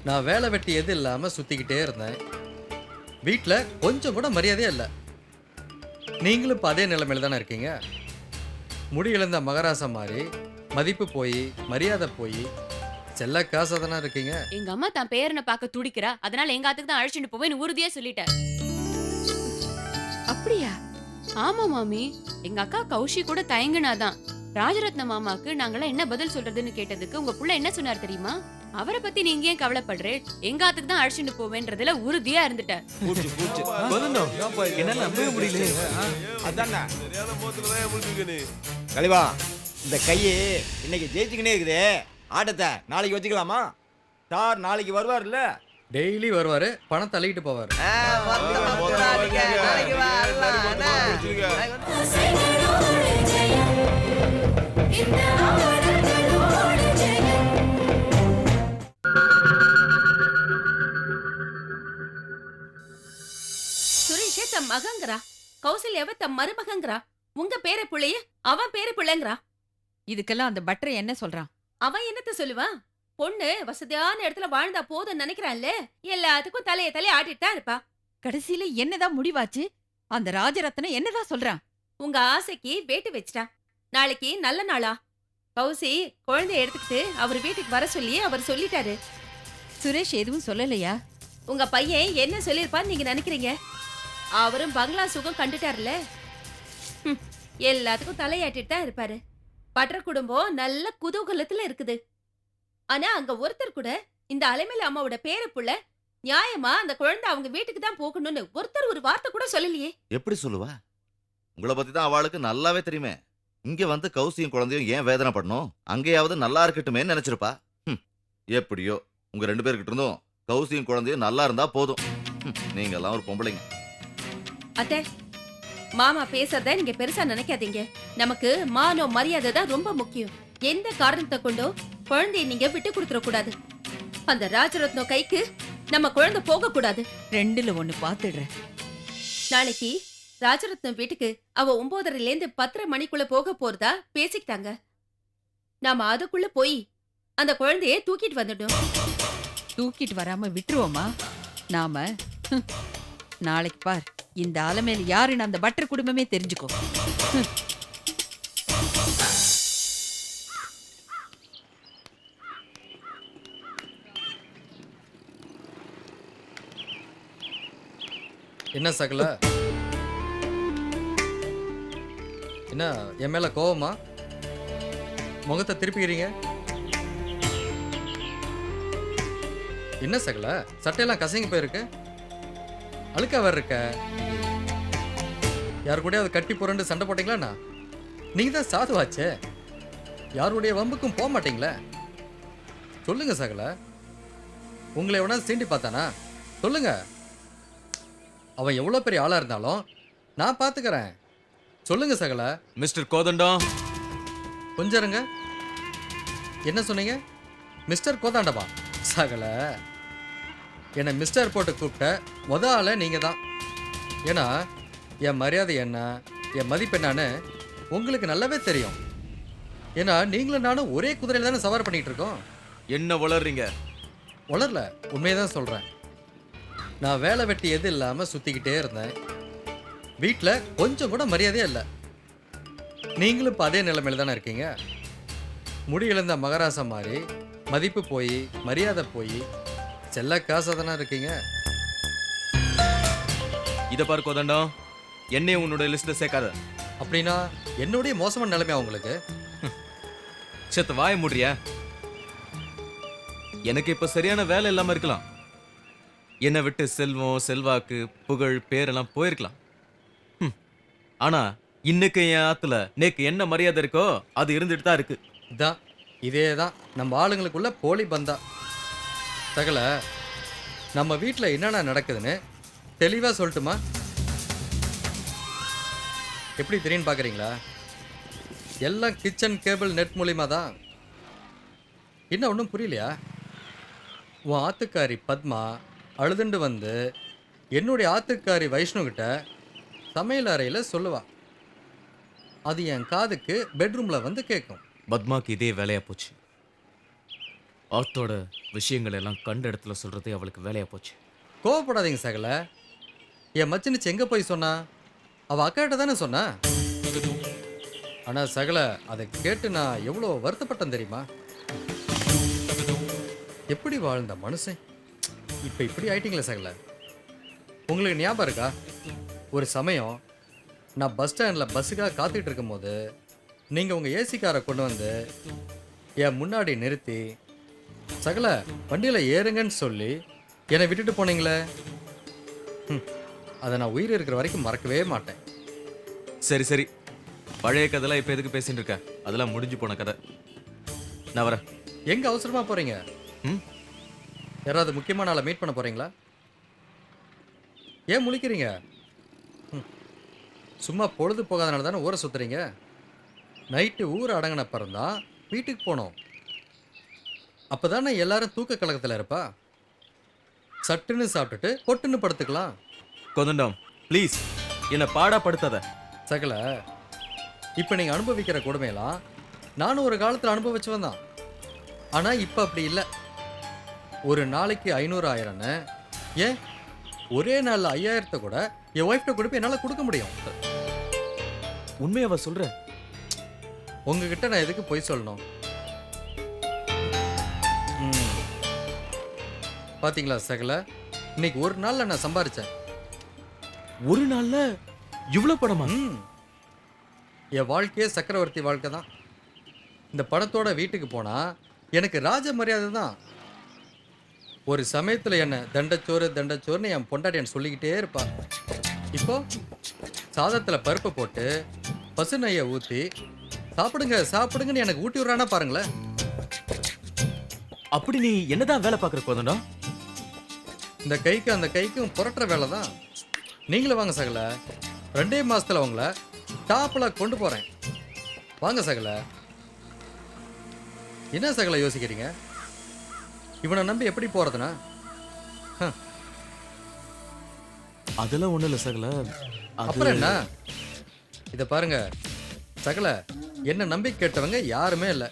நான் வேலை வெட்டி எது இல்லாமல் சுற்றிக்கிட்டே இருந்தேன். வீட்டில் கொஞ்சம் கூட மரியாதையே இல்லை. நீங்களும் இப்போ அதே நிலைமையில தானே இருக்கீங்க. முடி இழந்த மகராசா மாதிரி மதிப்பு போய் மரியாதை போய் செல்ல காசாக தானே இருக்கீங்க. எங்க அம்மா தான் பேரனை பார்க்க துடிக்கிறா, அதனால எங்க ஆத்துக்கு தான் அழைச்சிட்டு போவேன்னு உறுதியா சொல்லிட்டேன். அப்படியா? ஆமா மாமி, எங்க அக்கா கௌஷி கூட தயங்குனாதான். ராஜரத்ன மாமாக்கு நாங்களாம் என்ன பதில் சொல்றதுன்னு கேட்டதுக்கு உங்க புள்ள என்ன சொன்னார் தெரியுமா? அவரை பத்தி நீங்க ஏன் கவலைப்படுறே, எங்க ஆத்துக்கு தான் அழைச்சிட்டு போவேன்றதுல உறுதியா இருந்துட்டேன். பூச்சி பூச்சி கொதண்டம் என்னால நம்பவே முடியல. அதானே கலிவா, இந்த கையை இன்னைக்கு ஜெயிச்சுக்கினே இருக்குதே. ஆட்டத்தை நாளைக்கு வச்சுக்கலாமா? சார் நாளைக்கு வருவார்ல. டெய்லி வருவார், பணம் தள்ளிக்கிட்டு போவார். சுரேஷே தம் மகங்கிறா, கௌசல்யாவ தம் மருமகங்கிறா, உங்க பேர பிள்ளைய அவன் பேர பிள்ளைங்கிறா. இதுக்கெல்லாம் அந்த பட்டர் என்ன சொல்றான்? அவன் என்னத்த சொல்லுவான்? பொண்ணு வசதியான இடத்துல வாழ்ந்தா போதும்னு நினைக்கிறான்ல, எல்லாத்துக்கும் தலைய ஆட்டிட்டு தான் இருப்பா. கடைசியில என்னதான் முடிவாச்சு? அந்த ராஜரத்னம் என்னதான் சொல்றான்? உங்க ஆசைக்கு வேட்டு வச்சிட்டா. நாளைக்கு நல்ல நாளா? கௌசி குழந்தைய எடுத்துக்கிட்டு அவர் வீட்டுக்கு வர சொல்லி அவர் சொல்லிட்டாரு. சுரேஷ் எதுவும் சொல்லலையா? உங்க பையன் என்ன சொல்லிருப்பான்னு நீங்க நினைக்கிறீங்க? அவரும் பங்களா சுகம் கண்டுட்டாருல. எல்லாத்துக்கும் தலையாட்டிட்டு தான் இருப்பாரு. பற்ற குடும்பம் நல்ல குதூகலத்துல இருக்குது. ஆனா அங்க ஒருத்தர் கூட இந்த அலைமேல அம்மாவோட பேர புள்ள நியாயமா அந்த குழந்தை அவங்க வீட்டுக்கு தான் போகணும்னு ஒருத்தர் ஒரு வார்த்தை கூட சொல்லலையே. எப்படி சொல்லுவா? உங்களை பத்தி தான் அவளுக்கு நல்லாவே தெரியுமே. இங்க வந்து கௌசியும் குழந்தையும் ஏன் வேதனை பண்ணணும்? அங்கேயாவது நல்லா இருக்கட்டுமே நினைச்சிருப்பா. எப்படியோ உங்க 2 பேர்கிட்ட இருந்தும் கௌசியும் குழந்தையும் நல்லா இருந்தா போதும். நீங்க எல்லாம் ஒரு பொம்பளைங்க. அத்தை, மாமா பேசுறத நீங்க பெருசா நினைக்காதீங்க. நமக்கு மானம் மரியாதை தான் ரொம்ப முக்கியம். எந்த காரணத்தை கொண்டோ குழந்தைய நீங்க விட்டு கொடுத்துட கூடாது. அந்த ராஜரத்னம் கைக்கு நம்ம குழந்தை போக கூடாது. 2ல 1 பாத்துடுறேன். நாளைக்கு ராஜரத்னம் வீட்டுக்கு அவ 9:30லேருந்து 10:30 மணிக்குள்ள போக போறதா பேசிக்கிட்டாங்க. நாம அதுக்குள்ள போய் அந்த குழந்தைய தூக்கிட்டு வந்துடும். தூக்கிட்டு வராம விட்டுருவோமா நாம? நாளைக்கு பார், இந்த அலமேல் யாருன்னு அந்த பட்டர் குடும்பமே தெரிஞ்சுக்கோ. என்ன சகல, என்ன என் மேல கோவமா? முகத்தை திருப்பிக்கிறீங்க. என்ன சகல, சட்டையெல்லாம் கசங்கி போயிருக்கு, அழுக்கா வேற இருக்க. யாரு கூடயாவது கட்டி புரண்டு சண்டை போட்டீங்களா? நீங்க தான் சாதுவாச்சே, யாருடைய வம்புக்கும் போக மாட்டீங்களே. சொல்லுங்க சகல, உங்களை எவனா சீண்டி பார்த்தானா? சொல்லுங்க. அவன் எவ்வளவு பெரிய ஆளா இருந்தாலும் நான் பாத்துக்கிறேன். சொல்லுங்க சகல. மிஸ்டர் கோதண்டம், கொஞ்சம் இருங்க. என்ன சொன்னீங்க? மிஸ்டர் கோதாண்டவா? சகல, என்னை மிஸ்டர் போட்டு கூப்பிட்ட ஆளை நீங்க தான். ஏன்னா என் மரியாதை என்ன, என் மதிப்பு என்னன்னு உங்களுக்கு நல்லாவே தெரியும். ஏன்னா நீங்களும் நானும் ஒரே குதிரையில தானே சவாரி பண்ணிட்டு இருக்கோம். என்ன வளர்றீங்க? வளரல, உண்மையதான் சொல்றேன். நான் வேலை வெட்டி எது இல்லாமல் சுற்றிக்கிட்டே இருந்தேன். வீட்டில் கொஞ்சம் கூட மரியாதையே இல்லை. நீங்களும் இப்போ அதே நிலைமையில தானே இருக்கீங்க. முடி இழந்த மகராசா மாதிரி மதிப்பு போய் மரியாதை போய் செல்ல காசாக தானே இருக்கீங்க. இதை பாரு கோதண்டம், என்னையும் உன்னோட லிஸ்ட்ல சேர்க்காத. அப்படின்னா என்னுடைய மோசமான நிலைமையா உங்களுக்கு? செத்த வாய மூடுறியா? எனக்கு இப்ப சரியான வேலை இல்லாம இருக்கலாம். என்னை விட்டு செல்வம், செல்வாக்கு, புகழ், பேரெல்லாம் போயிருக்கலாம். ஆனா இன்னைக்கு என் ஆத்துல நேக்கு என்ன மரியாதை இருக்கோ அது இருந்துட்டு தான் இருக்கு. இதான் இதே தான் நம்ம ஆளுங்களுக்குள்ள போலி பந்தா. சகல, நம்ம வீட்டில் என்னென்ன நடக்குதுன்னு தெளிவாக சொல்லட்டுமா? எப்படி தெரியுன்னு பார்க்குறீங்களா? எல்லாம் கிச்சன் கேபிள் நெட் மூலிமா தான். என்ன ஒன்றும் புரியலையா? உன் ஆத்துக்காரி பத்மா அழுதுண்டு வந்து என்னுடைய ஆத்துக்காரி வைஷ்ணுகிட்ட சமையல் அறையில் சொல்லுவா. அது என் காதுக்கு பெட்ரூமில் வந்து கேட்கும். பத்மாக்கு இதே வேலையா போச்சு. ஆத்தோட விஷயங்கள் எல்லாம் கண்ட இடத்துல சொல்றதே அவளுக்கு வேலையா போச்சு. கோவப்படாதீங்க சகல. என் மச்சினிச்சு எங்க போய் சொன்னா? அவ அக்காட்ட தானே சொன்னா. ஆனா சகல, அதை கேட்டு நான் எவ்வளோ வருத்தப்பட்டேன் தெரியுமா? எப்படி வாழ்ந்த மனுஷன் இப்ப இப்படி ஆயிட்டீங்களே சகல. உங்களுக்கு ஞாபகம் இருக்கா, ஒரு சமயம் நான் பஸ் ஸ்டாண்டில் பஸ்ஸுக்காக காத்துக்கிட்டு இருக்கும்போது நீங்கள் உங்கள் ஏசி காரை கொண்டு வந்து என் முன்னாடி நிறுத்தி சகல வண்டியில் ஏறுங்கன்னு சொல்லி என்னை விட்டுட்டு போனீங்களே. அதை நான் உயிர் இருக்கிற வரைக்கும் மறக்கவே மாட்டேன். சரி சரி, பழைய கதைலாம் இப்ப எதுக்கு பேசிட்டு இருக்க? அதெல்லாம் முடிஞ்சு போன கதை. நான் வரேன். எங்கே அவசரமாக போகிறீங்க? ம், யாராவது முக்கியமான ஆளை மீட் பண்ண போகிறீங்களா? ஏன் முழிக்கிறீங்க? சும்மா பொழுது போகாதனால தானே ஊரை சுற்றுறீங்க. நைட்டு ஊர் அடங்கின தான் வீட்டுக்கு போனோம். அப்போ தானே எல்லாரும் தூக்க கலக்கத்தில் இருப்பா. சட்டுன்னு சாப்பிட்டுட்டு பொட்டுன்னு படுத்துக்கலாம். கோதண்டம் ப்ளீஸ் என்னை பாடாப்படுத்தாத. சகல, இப்போ நீங்கள் அனுபவிக்கிற கொடுமையெல்லாம் நானும் ஒரு காலத்தில் அனுபவிச்சவன் தான். ஆனால் இப்போ அப்படி இல்லை. ஒரு நாளைக்கு 500 1000ன்னு, ஏன் ஒரே நாளில் 5000 கூட என் ஒய்ஃப்ட்ட கொடுப்ப என்னால் கொடுக்க முடியும். உண்மையாவ சொல்ற? உங்ககிட்ட நான் எதுக்கு பொய் சொல்லணும்? பாத்தீங்களா சகல, இன்னைக்கு ஒரு நாள்ல நான் சம்பாரிச்சேன். ஒரு நாள்ல இவ்வளவு பணமா? என் வாழ்க்கையே சக்கரவர்த்தி வாழ்க்கை தான். இந்த பணத்தோட வீட்டுக்கு போனா எனக்கு ராஜ மரியாதை தான். ஒரு சமயத்துல என்ன தண்டச்சோறு தண்டச்சோறுன்னு என் பொண்டாட்டியன் சொல்லிக்கிட்டே இருப்பா. இப்போ சாதத்துல பருப்பு போட்டு பசு நெய்யை ஊத்தி சாப்பிடுங்க சாப்பிடுங்கன்னு எனக்கு ஊட்டி விடுறானா பாருங்களேன். அப்படி நீ என்னதான் வேலை பார்க்குற கோதண்டம்? இந்த கைக்கு அந்த கைக்கும் புரட்டுற வேலை தான். நீங்களும் வாங்க சகல, 2 மாசத்துல உங்களை டாப்ல கொண்டு போறேன். வாங்க சகல. என்ன சகல யோசிக்கிறீங்க? இவனை நம்பி எப்படி போறதுனா? அதெல்லாம் ஒண்ணு இல்ல சகல. அப்புறம் என்ன? இத பாருங்க சகல, என்ன நம்பி கேட்டவங்க யாருமே இல்லை.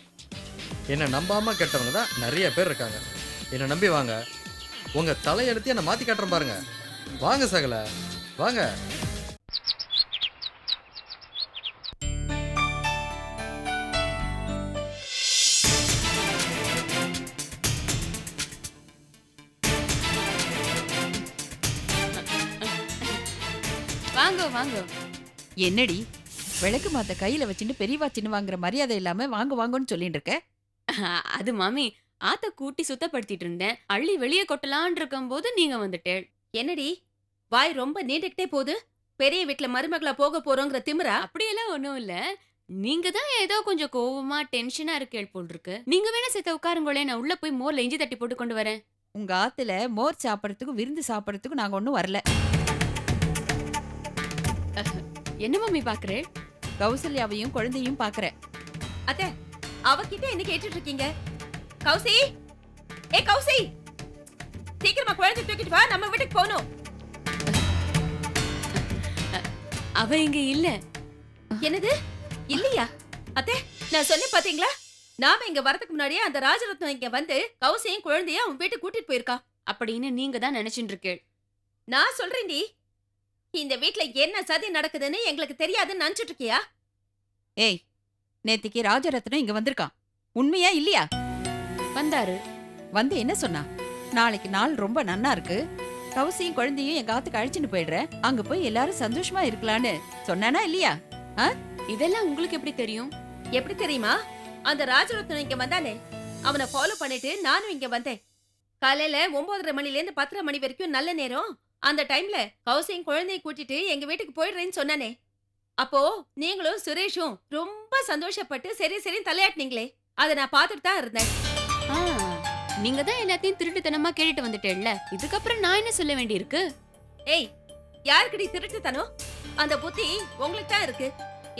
என்னை நம்பாம கேட்டவங்க தான் நிறைய பேர் இருக்காங்க. என்னை நம்பி வாங்க, உங்க தலையெழுத்தி என்னை மாத்தி காட்டுறேன் பாருங்க. வாங்க சகல, வாங்க. வாங்க வாங்க. என்னடி விளக்கு மாத்த கையில வச்சுட்டு பெரியவா சின்னவாங்கிற மரியாதை இல்லாம வாங்க வாங்கன்னு சொல்லிட்டு இருக்க? அது மாமி, ஆத்த கூட்டி சுத்தப்படுத்திட்டு இருந்தேன். அள்ளி வெளியே கொட்டலான் இருக்கும்போது நீங்க வந்துட்டேள். என்னடி வாய் ரொம்ப நீண்டுகிட்டே போகுது? பெரிய வீட்ல மருமகளா போக போறோங்கிற திமிரா? அப்படியெல்லாம் ஒண்ணும் இல்ல. நீங்க தான் ஏதோ கொஞ்சம் கோவமா டென்ஷனா இருக்கேள் போல் இருக்கு. நீங்க வேணா சேர்த்த உட்காருங்களே, நான் உள்ள போய் மோர்ல இஞ்சி தட்டி போட்டு கொண்டு வரேன். உங்க ஆத்துல மோர் சாப்பிடறதுக்கும் விருந்து சாப்பிடறதுக்கும் நாங்க ஒண்ணும் வரல. என்ன மாமி பாக்குறேன்? கௌசல்யாவையும் குழந்தையும் பாக்குறேன். அத்தை, அவகிட்ட என்ன கேட்டுட்டு இருக்கீங்க? கௌசி, ஏ கௌசி, சீக்கிரமா குழந்தை தூக்கிட்டு வா, நம்ம வீட்டுக்கு போகணும். அவ இங்க இல்ல. என்னது இல்லையா? அத்தை, நான் சொன்னேன் பாத்தீங்களா? நாம இங்க வரதுக்கு முன்னாடியே அந்த ராஜரத்னம் இங்க வந்து கௌசியும் குழந்தைய அவன் வீட்டுக்கு கூட்டிட்டு போயிருக்கா அப்படின்னு நீங்க தான் நினைச்சிட்டு இருக்கேள். நான் சொல்றேன்டி, இந்த வீட்ல என்ன சதி நடக்குதுன்னு எங்களுக்கு தெரியாதுன்னு நினைச்சிட்டு இருக்கியா? ஏய், நேத்திக்கு ராஜரத்னம் இங்க வந்திருக்கான். உண்மையா இல்லையா? வந்தாரு. வந்து என்ன சொன்னா? நாளைக்கு நாள் ரொம்ப நன்னா இருக்கு, கௌசியும் குழந்தையும் எங்க ஆத்துக்கு அழைச்சிட்டு போயிடுறேன், அங்க போய் எல்லாரும் சந்தோஷமா இருக்கலான்னு சொன்னானா இல்லையா? இதெல்லாம் உங்களுக்கு எப்படி தெரியும்? எப்படி தெரியுமா? அந்த ராஜரத்னம் இங்க வந்தானே, அவனை ஃபாலோ பண்ணிட்டு நானும் இங்க வந்தேன். காலையில 9:30 மணில இருந்து 10:30 மணி வரைக்கும் நல்ல நேரம். அந்த டைம்ல கௌசியும் குழந்தையை கூட்டிட்டு எங்க வீட்டுக்கு போயிடுறேன்னு சொன்னானே. அப்போ நீங்களும் சுரேஷும் ரொம்ப சந்தோஷப்பட்டு சரி சரி தலையாட்டினீங்களே, அதை நான் பார்த்துட்டு தான் இருந்தேன். ஆ, நீங்க தான் எல்லாத்தையும் திருட்டுத்தனமா கேட்டுட்டு வந்துட்டேல்ல. இதுக்கப்புறம் நான் என்ன சொல்ல வேண்டியிருக்கு? ஏய், யாருக்குடி திருட்டுத்தனம்? அந்த புத்தி உங்களுக்கு தான் இருக்கு.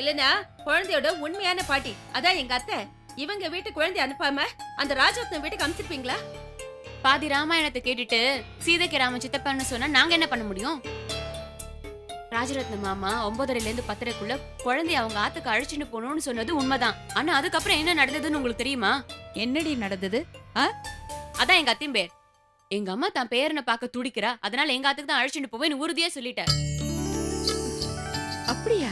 இல்லனா குழந்தையோட உண்மையான பாட்டி அதான் எங்க அத்தை, இவங்க வீட்டு குழந்தை அனுப்பாம அந்த ராஜரத்னம் வீட்டுக்கு அனுப்பிச்சிருப்பீங்களா? பாதி ராமாயணத்தை கேட்டுட்டு சீதைக்கு ராம சித்தப்பான்னு சொன்னா நாங்க என்ன பண்ண முடியும்? ராஜரத்ன மாமா 9:30ல இருந்து 10:30க்குள்ள குழந்தைய அவங்க ஆத்துக்கு அழைச்சிட்டு போகணும்னு சொன்னது உண்மைதான். ஆனா அதுக்கப்புறம் என்ன நடந்ததுன்னு உங்களுக்கு தெரியுமா? என்னடி நடந்தது? ஆ? அதான் எங்க அத்தையும் பேர். எங்க அம்மா தான் பேரனை பார்க்க துடிக்கிறா, அதனால எங்க ஆத்துக்கு தான் அழைச்சிட்டு போவேன்னு உறுதியா சொல்லிட்டேன். அப்படியா?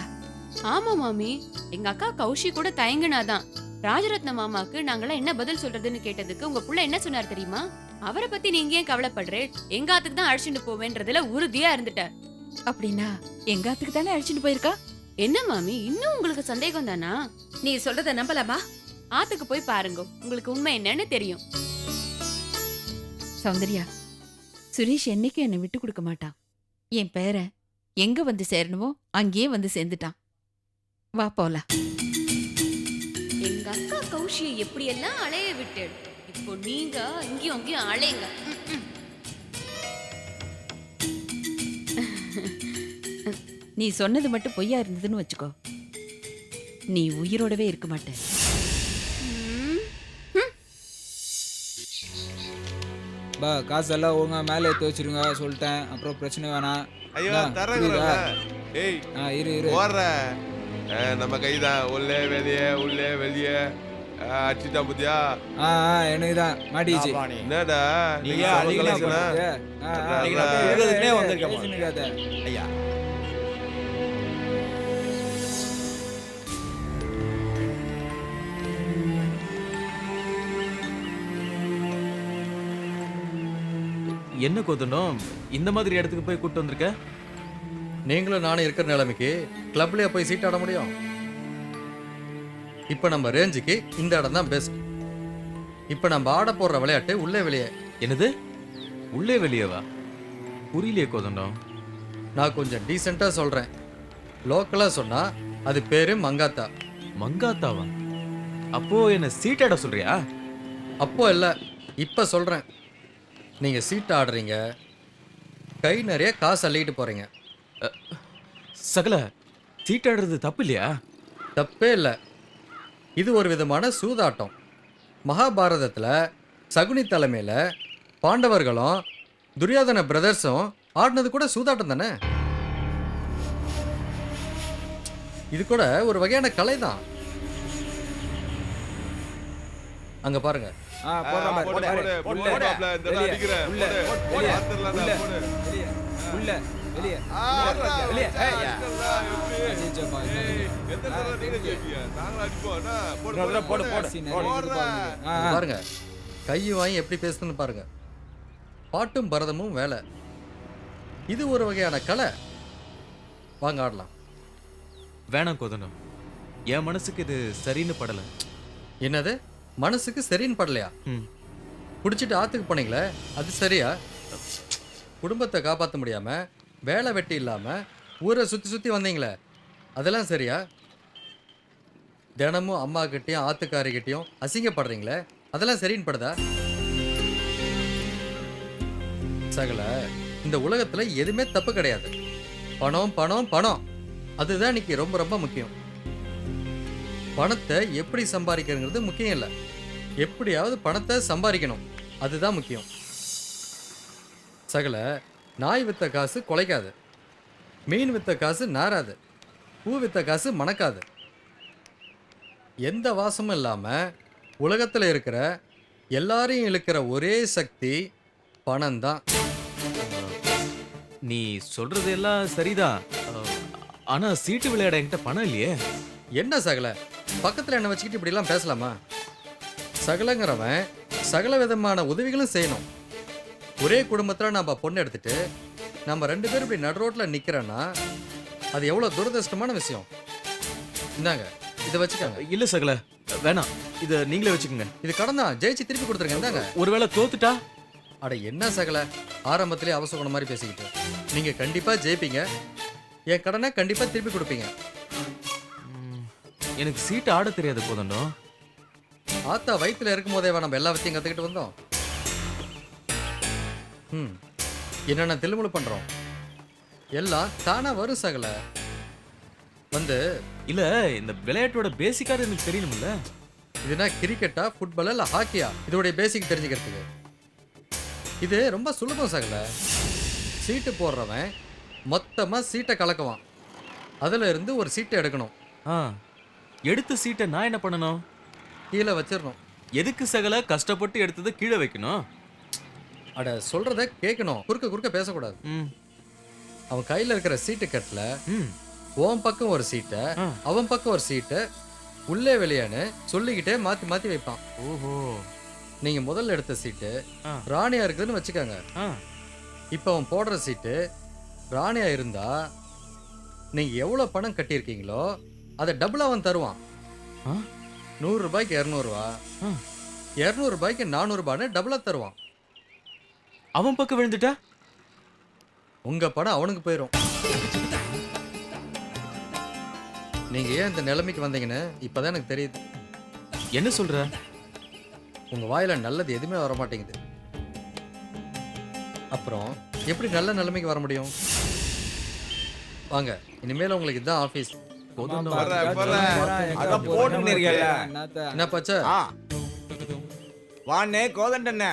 ஆமா மாமி, எங்க அக்கா கௌஷி கூட தயங்குனாதான். ராஜரத்ன மாமாக்கு நாங்களாம் என்ன பதில் சொல்றதுன்னு கேட்டதுக்கு உங்க புள்ள என்ன சொன்னார் தெரியுமா? அவரை பத்தி நீங்க ஏன் கவலைப்படுறே, எங்க ஆத்துக்கு தான் அழைச்சிட்டு போவேன்றதுல உறுதியா இருந்துட்டார். அப்படின்னா எங்க ஆத்துக்கு தானே அழைச்சிட்டு போயிருக்கா? என்ன மாமி, இன்னும் உங்களுக்கு சந்தேகம் தானா? நீ சொல்றத நம்பலாமா? ஆத்துக்கு போய் பாருங்க, உங்களுக்கு உண்மை என்னன்னு தெரியும். சௌந்தர்யா, சுரேஷ் என்னைக்கும் என்னை விட்டு கொடுக்க மாட்டான். என் பேரன் எங்க வந்து சேரணுமோ அங்கேயே வந்து சேர்ந்துட்டான். வா போலாம். எங்க அக்கா கௌஷியை எப்படியெல்லாம் அலைய விட்டு, இப்போ நீங்க இங்கேயும் அங்கேயும் அலையுங்க. நீ சொன்னது மட்டும் பொய்யா இருந்ததுன்னு வச்சுக்கோ, நீ உயிரோடவே இருக்க மாட்ட. ம். பா காசெல்லாம் ஒழுங்கா மேலே எடுத்து வச்சிருங்க சொல்லிட்டேன். அப்புறம் பிரச்சனை வேணாம். ஐயோ என்ன, தரங்கல. புரியுதா? ஏய் இரு இரு. ஓடுற நம்ம கைதான் உள்ளே வெளியே அடிச்சுட்டா புத்தியா? எனக்கு தான் மாட்டிச்சு. பாணி. என்னடா நீங்க நீங்க அடிக்கடி சொல்ல போறது. அன்னைக்கு நான் இருக்கிறதுக்குனே வந்திருக்கேன். ஐயா என்ன கோதண்டம் இந்த மாதிரி இடத்துக்கு போய் கூட்டு வந்திருக்க? நீங்களும் நானும் இருக்கிற நிலைமைக்கு கிளப்லயே போய் சீட் ஆட முடியும்? இப்போ நம்ம ரேஞ்சுக்கு இந்த இடம் தான் பெஸ்ட். இப்போ நம்ம ஆட போடுற விளையாட்டு உள்ளே வெளியே. என்னது உள்ளே வெளியேவா? புரியலையே கோதண்டம். நான் கொஞ்சம் டீசெண்டாக சொல்கிறேன். லோக்கலாக சொன்னால் அது பேர் மங்காத்தா. மங்காத்தாவா? அப்போ என்ன சீட்டாட சொல்றியா? அப்போ இல்லை, இப்போ சொல்கிறேன். நீங்கள் சீட் ஆடுறீங்க, கை நிறைய காசு அள்ளிட்டு போகிறீங்க. சகல சீட்டாடுறது தப்பு இல்லையா? தப்பே இல்லை. இது ஒரு விதமான சூதாட்டம். மகாபாரதத்தில் சகுனி தலைமையில் பாண்டவர்களும் துரியோதன பிரதர்ஸும் ஆடினது கூட சூதாட்டம் தானே. இது கூட ஒரு வகையான கலை தான். அங்க பாருங்க. போடுற மாதிரி. போடு, பாரு. போடு, உள்ள, போடு, மாப்ள, இந்த வெளியே, அடிக்கிறேன். உள்ள, போடு, வெளியே, பார்த்துடலாம் உள்ள, தான், போடு. வெளியே, உள்ள, வெளியே. ஆடுறா, வெளியே. அடிக்கலாம், எப்படி? அடிச்சப்பா, ஏய், எத்தனை தடவை நீங்க ஜெயிப்பீங்க? நாங்களும் அடிப்போம், என்ன? போடு, போடு, போடு, போடு. சீ, நிறைய போடுறா. இருக்கு. இங்க பாருங்க, கை வாங்கி எப்படி பேசுதுன்னு பாருங்க. பாட்டும் பரதமும் வேலை. இது ஒரு வகையான கலை. வாங்க ஆடலாம். வேணாம் கோதண்டம், என் மனசுக்கு இது சரின்னு படல. என்னது மனசுக்கு சரின்னு படலையா? ம். குடிச்சிட்டு ஆத்துக்கு போனீங்களே, அது சரியா? குடும்பத்தை காப்பாற்ற முடியாம வேலை வெட்டி இல்லாம ஊரை சுத்தி சுத்தி வந்தீங்களே, அதெல்லாம் சரியா? தினமும் அம்மா கிட்டயும் ஆத்துக்காரிக்கிட்டையும் அசிங்கப்படுறீங்களே, அதெல்லாம் சரின்னு படுதா? சகல, இந்த உலகத்துல எதுவுமே தப்பு கிடையாது. பணம் பணம் பணம், அதுதான் இன்னைக்கு ரொம்ப ரொம்ப முக்கியம். பணத்தை எப்படி சம்பாதிக்கிறதுங்கிறது முக்கியம் இல்லை, எப்படியாவது பணத்தை சம்பாதிக்கணும், அதுதான் முக்கியம். சகல, நாய் வித்த காசு குலைக்காது, மீன் வித்த காசு நாராது, பூ வித்த காசு மணக்காது. எந்த வாசமும் இல்லாம உலகத்துல இருக்கிற எல்லாரையும் இழுக்கிற ஒரே சக்தி பணம் தான். நீ சொல்றது எல்லாம் சரிதான். ஆனா சீட்டு விளையாட என்கிட்ட பணம் இல்லையே. என்ன சகல, பக்கத்துல என்ன வச்சுக்கிட்டு இப்படி எல்லாம் பேசலாமா? சகலங்கிறவன் சகல விதமான உதவிகளும் செய்யணும். ஒரே குடும்பத்துல நம்ம பொண்ணு எடுத்துட்டு நம்ம 2 பேரும் இப்படி நடு ரோட்ல நிக்கிறோன்னா அது எவ்வளவு துரதிருஷ்டமான விஷயம். இந்தாங்க, இதை வச்சுக்கோங்க. இல்ல சகல, வேணாம், இத நீங்களே வச்சுக்கோங்க. இது கடன் தான், ஜெயிச்சு திருப்பி கொடுத்துருங்க. இந்தாங்க. ஒருவேளை தோத்துட்டா? அட என்ன சகல, ஆரம்பத்திலே அவசகுணம் மாதிரி பேசிக்கிட்டு. நீங்க கண்டிப்பா ஜெயிப்பீங்க, என் கடனை கண்டிப்பா திருப்பி கொடுப்பீங்க. எனக்கு சீட்டு ஆட தெரியாது கோதண்டம். ஆத்தா வயித்துல இருக்கும் போதே நம்ம எல்லா வத்தையும் கத்துக்கிட்டு வந்தோம். என்னென்ன தில்லுமுழு பண்றோம், எல்லாம் தானா வரும் சகல. வந்து இல்ல, இந்த விளையாட்டோட பேசிக்காக எனக்கு தெரியணும்ல. இதுனா கிரிக்கெட்டா, ஃபுட்பாலா, இல்லை ஹாக்கியா? இதோடைய பேசிக் தெரிஞ்சுக்கிறதுக்கு இது ரொம்ப சுலபம் சகல. சீட்டு போடுறவன் மொத்தமா சீட்டை கலக்குவான், அதுல இருந்து ஒரு சீட்டை எடுக்கணும். எடுத்த சீட்டை நான் என்ன பண்ணணும்? கீழே வச்சிடணும். எதுக்கு சகல கஷ்டப்பட்டு எடுத்ததை கீழே வைக்கணும்? அட சொல்றத கேட்கணும், குறுக்க குறுக்க பேசக்கூடாது. ம் அவன் கையில இருக்கிற சீட்டு கட்டில் ம் உன் பக்கம் ஒரு சீட்டை ஆ. அவன் பக்கம் ஒரு சீட்டை உள்ளே வெளியான்னு சொல்லிக்கிட்டே மாத்தி மாத்தி வைப்பான். ஓஹோ நீங்க முதல்ல எடுத்த சீட்டு ஆ. ராணியா இருக்குதுன்னு வச்சுக்கோங்க. ஆ இப்போ அவன் போடுற சீட்டு ராணியா இருந்தா நீங்க எவ்வளவு பணம் கட்டியிருக்கீங்களோ அதை டபுள் அவன் தருவான். ஆ? 100 ரூபாய்க்கு 200 ரூபா, ஆ. 200 ரூபாய்க்கு 400 ரூபான்னு டபுளா தருவான். அவன் பக்கம் விழுந்துட்டா உங்க பணம் அவனுக்கு போயிடும். நீங்க ஏன் இந்த நிலைமைக்கு வந்தீங்கன்னு இப்பதான் எனக்கு தெரியுது. என்ன சொல்ற? உங்க வாயில நல்லது எதுவுமே வர மாட்டேங்குது. அப்புறம் எப்படி நல்ல நிலைமைக்கு வர முடியும்? வாங்க, இனிமேல் உங்களுக்கு இதுதான் ஆபீஸ். அதான் போட்டுன்னு இருக்கேல்ல. என்ன பச்சை? ஆ வாண்ணே கோதண்டண்ணே,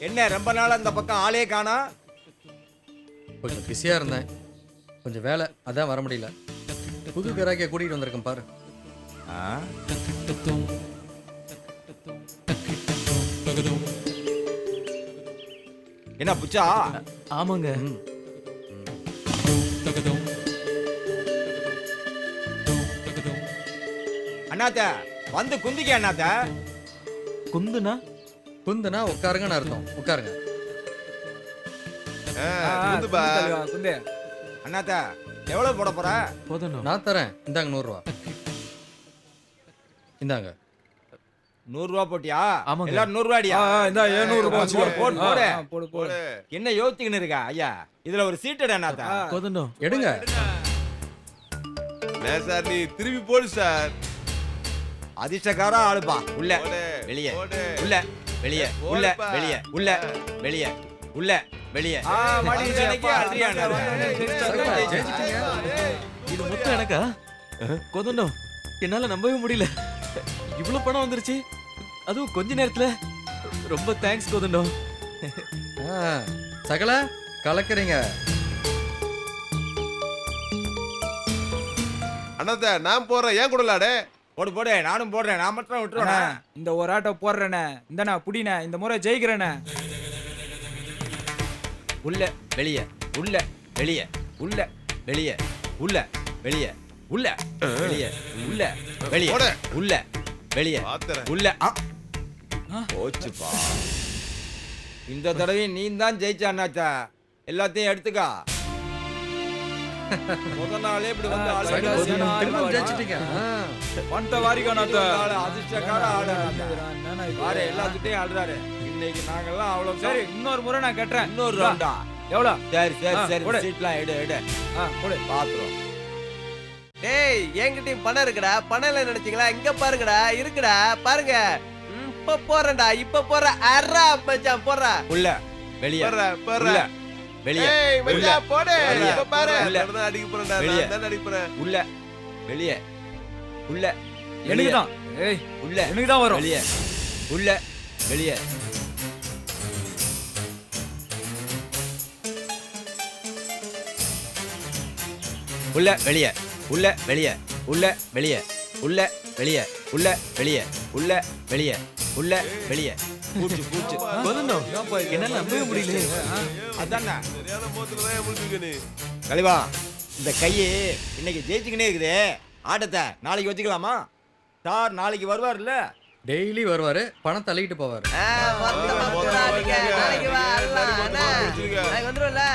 என்ன ரொம்ப நாளா இந்த பக்கம் ஆளே காணா? கொஞ்சம் பிஸியா இருந்தேன், கொஞ்சம் வேலை, அதான் வர முடியல. புது கிராக்கிய கூட்டிட்டு வந்திருக்கேன் பாரு. ஆ? என்ன புச்சா? ஆமாங்க. ம். அண்ணாத்த வந்து குந்திக்க அண்ணாத்த. குந்துனா குந்துனா உட்காருங்கன்னு அர்த்தம். உட்காருங்க. அண்ணாத்த எவ்வளவு போட போற? போதணும். நான் தரேன், இந்தாங்க 100 ரூபா. இந்தாங்க. 100 ரூபா போட்டியா? ஆமாங்க. எல்லாரும் 100 ரூபாடியா? போடு போடு. போடு. என்ன யோசிச்சுக்கின்னு இருக்கா ஐயா? இதுல ஒரு சீட்டு அண்ணாத்த. போதணும். எடுங்க. சார் நீ திருப்பி போடு சார். அதிர்ஷ்டக்காரா ஆளுப்பா. உள்ள போடு, வெளியே போடு. உள்ள வெளியே உள்ள போடுப்பா. வெளியே உள்ள வெளியே உள்ள வெளியே. ஜெயிச்சிட்டீங்க. இது மொத்தம் எனக்கா? கொதணும். என்னால நம்பவே முடியல. இவ்வளவு பணம் வந்துருச்சு, அதுவும் கொஞ்ச நேரத்துல. ரொம்ப தேங்க்ஸ் கொதணும். சகல கலக்குறீங்க. அண்ணாத்த நான் போறேன், ஏன் கூடலாடே? போடு போடு, நானும் போடுறேன். நான் மட்டும் விட்டுறேன். இந்த ஒரு ஆட்டோ போடுறேனே, இந்தண்ணா புடினே, இந்த முறை ஜெயிக்கிறேனே. உள்ள வெளியே உள்ள வெளியே உள்ள வெளியே உள்ள வெளியே உள்ள வெளியே உள்ள வெளியே போடு. உள்ள வெளியே பாத்துறேன். உள்ள போச்சுப்பா. இந்த தடவை நீ தான் ஜெயிச்ச அண்ணாச்சா. எல்லாத்தையும் எடுத்துக்கா. முதல் நாளே இப்படி வந்து ஆளு சகல, வந்து திரும்ப ஜெயிச்சிட்டீங்க. பணத்தை வாரிக்கானாத்த. ஆளு அதிர்ஷ்டக்கார ஆளு. பாரு எல்லாத்துட்டையும் ஆடுறாரு. இன்னைக்கு நாங்கெல்லாம் அவ்வளவு சரி, இன்னொரு முறை நான் கட்டுறேன். இன்னொரு ரவுண்டா? எவ்வளோ? சரி சரி ஆ, சரி, போடு. சீட்லாம் எடு எடு. போடு. பாத்துறோம். டேய் என்கிட்டயும் பணம் இருக்குடா. பணம் இல்ல நினைச்சீங்களா? இங்க பாருங்கடா, இருக்குடா பாருங்க. இப்ப போறேன்டா, இப்ப போறேன். அரா மச்சான் போறா. உள்ள வெளியே போடுறேன், உள்ள போடுறேன். வெளியே ஏய் உள்ள மச்சான் போடு. வெளியே. இப்ப பாரு. உள்ள. நான் தான் அடிக்க போறேன்டா. வெளியே. நான் தான் அடிக்க போறேன். உள்ள வெளியே உள்ள எனக்கு தான். ஏய், உள்ள எனக்கு தான் வரும். வெளியே உள்ள வெளியே உள்ள வெளியே உள்ள வெளியே உள்ள வெளியே உள்ள வெளியே உள்ள வெளியே உள்ள வெளியே உள்ள வெளியே. பூச்சு பூச்சு. கொதணும். என்னால நம்பவே முடியல. அதானே சரியான மோத்துல தான் முடிஞ்சுக்க நீ. கலிவா, இந்த கையே இன்னைக்கு ஜெயிச்சுக்கினே இருக்குது. ஆட்டத்தை நாளைக்கு வச்சுக்கலாமா? சார் நாளைக்கு வருவார்ல? டெய்லி வருவாரு, பணம் தள்ளிட்டு போவாரு. நாளைக்கு வா, அண்ணா. நாளைக்கு வந்துரும்ல.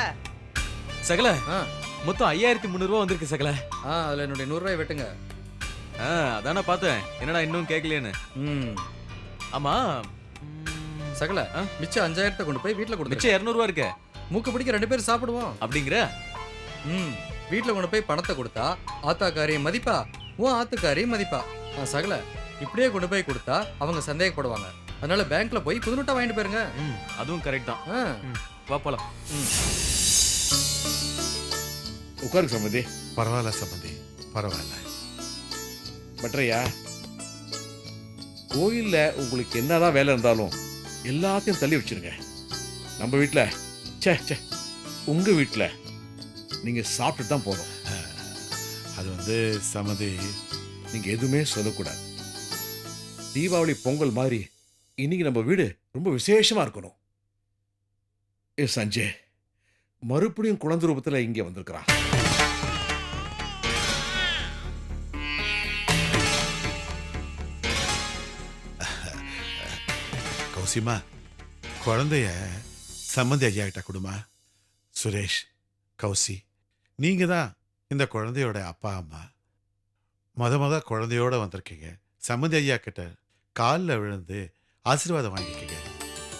சகல, ஆ, மொத்தம் 5300 ரூபா வந்திருக்கு சகல. அதுல என்னுடைய 100 ரூபாய் வெட்டுங்க. அதானே பார்த்தேன். என்னடா இன்னும் கேட்கலையேன்னு. ம். ஆமா, சகல, மிச்சம் 5000 கொண்டு போய் வீட்டுல கொடுத்து. மிச்சம் 200 ரூபா இருக்கு. மூக்கு பிடிக்க 2 பேரும் சாப்பிடுவோம். அப்படிங்கிற? ம். வீட்டுல கொண்டு போய் பணத்தை கொடுத்தா ஆத்தாக்காரியும் மதிப்பா, உன் ஆத்துக்காரியும் மதிப்பா. சகல, இப்படியே கொண்டு போய் கொடுத்தா அவங்க சந்தேகப்படுவாங்க. அதனால பேங்க்ல போய் புது நோட்டா வாங்கிட்டு போயிருங்க. அதுவும் கரெக்ட் தான். ஆ. வா போலாம். உட்காரு சம்மதி. பரவாயில்ல சம்பந்தி, பரவாயில்ல. பட்ரையா, கோயில்ல உங்களுக்கு என்னதான் வேலை இருந்தாலும் எல்லாத்தையும் தள்ளி வச்சிருங்க. நம்ம வீட்டில் சே உங்க வீட்டில் நீங்க சாப்பிட்டு தான் போகணும். அது சம்மதி, நீங்க எதுவுமே சொல்லக்கூடாது. தீபாவளி பொங்கல் மாதிரி இன்னைக்கு நம்ம வீடு ரொம்ப விசேஷமா இருக்கணும். ஏ சஞ்சய் மறுபடியும் குழந்தை ரூபத்துல இங்க வந்திருக்கிறான். கௌசிமா குழந்தைய சம்மந்தி ஐயா கிட்ட கொடுமா. சுரேஷ், கௌசி, நீங்க தான் இந்த குழந்தையோட அப்பா அம்மா. முத குழந்தையோட வந்திருக்கீங்க. சம்மந்தி ஐயா கிட்ட காலில் விழுந்து ஆசீர்வாதம் வாங்கிக்கங்க.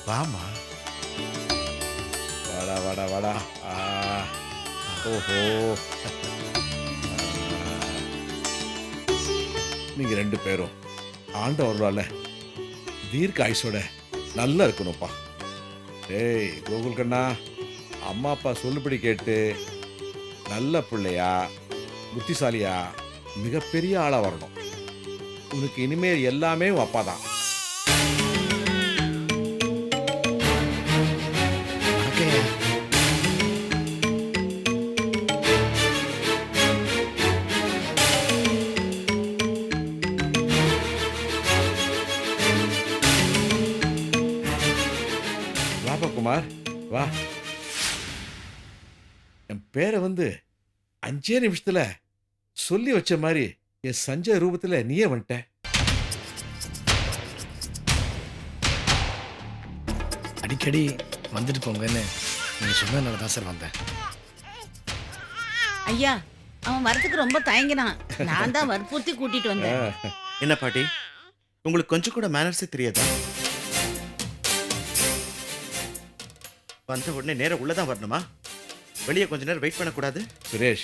வாமா. வாடா வாடா வாடா. ஓஹோ, நீங்க 2 பேரும் ஆண்டவரால தீர்க்க ஆயுசோட நல்லா இருக்கணும்ப்பா. டேய் கோகுல் கண்ணா, அம்மா அப்பா சொல்லுபடி கேட்டு நல்ல பிள்ளையா புத்திசாலியா மிகப்பெரிய ஆளா வரணும். உனக்கு இனிமேல் எல்லாமே உன் அப்பா தான். வாப்பா குமார் வா. என் பேரை 5 நிமிஷத்துல சொல்லி வச்ச மாதிரி என் சஞ்சய் ரூபத்துல நீயே வந்துட்ட. அடிக்கடி வந்துட்டு போங்கன்னு நீங்க சொன்னதுனால தான் சார் வந்தேன். ஐயா அவன் வரதுக்கு ரொம்ப தயங்கினான். நான் தான் வற்புறுத்தி கூட்டிட்டு வந்தேன். என்ன பாட்டி, உங்களுக்கு கொஞ்சம் கூட மேனர்ஸே தெரியாதா? வந்த உடனே நேரம் உள்ளதான் வரணுமா? வெளியே கொஞ்ச நேரம் வெயிட் பண்ணக்கூடாது? சுரேஷ்,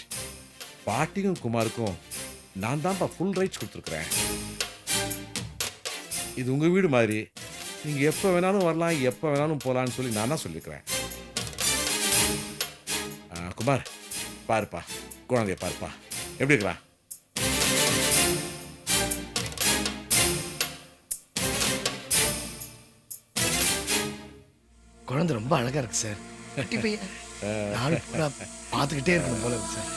பாட்டிக்கும் குமாருக்கும் நான் தான்ப்பா ஃபுல் ரைட்ஸ் கொடுத்துருக்குறேன். இது உங்க வீடு மாதிரி. நீங்க எப்போ வேணாலும் வரலாம், எப்போ வேணாலும் போகலான்னு சொல்லி நான் தான் சொல்லியிருக்கிறேன். குமார் பாருப்பா, குழந்தைய பாருப்பா எப்படி இருக்கிறான். குழந்தை ரொம்ப அழகா இருக்கு சார். கட்டி பையன் நாள் பூரா பார்த்துக்கிட்டே இருக்கணும் போல இருக்கு சார்.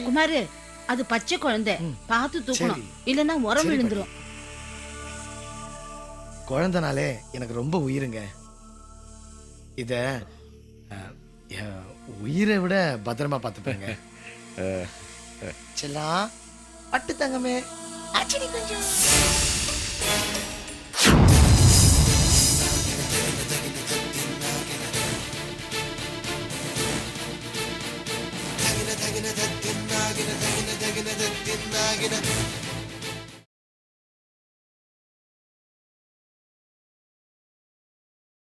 குமாரு அது பச்சை குழந்தை, பார்த்து தூக்கணும், இல்லைன்னா உரம் விழுந்துரும். குழந்தைனாலே எனக்கு ரொம்ப உயிருங்க. இத என் உயிரை விட பத்திரமா பார்த்துப்பேங்க. செல்லாம் பட்டு தங்கமே அச்சடி கொஞ்சம். தகின தகின தத்தின் நாகின தகின தகின தத்தின் நாகின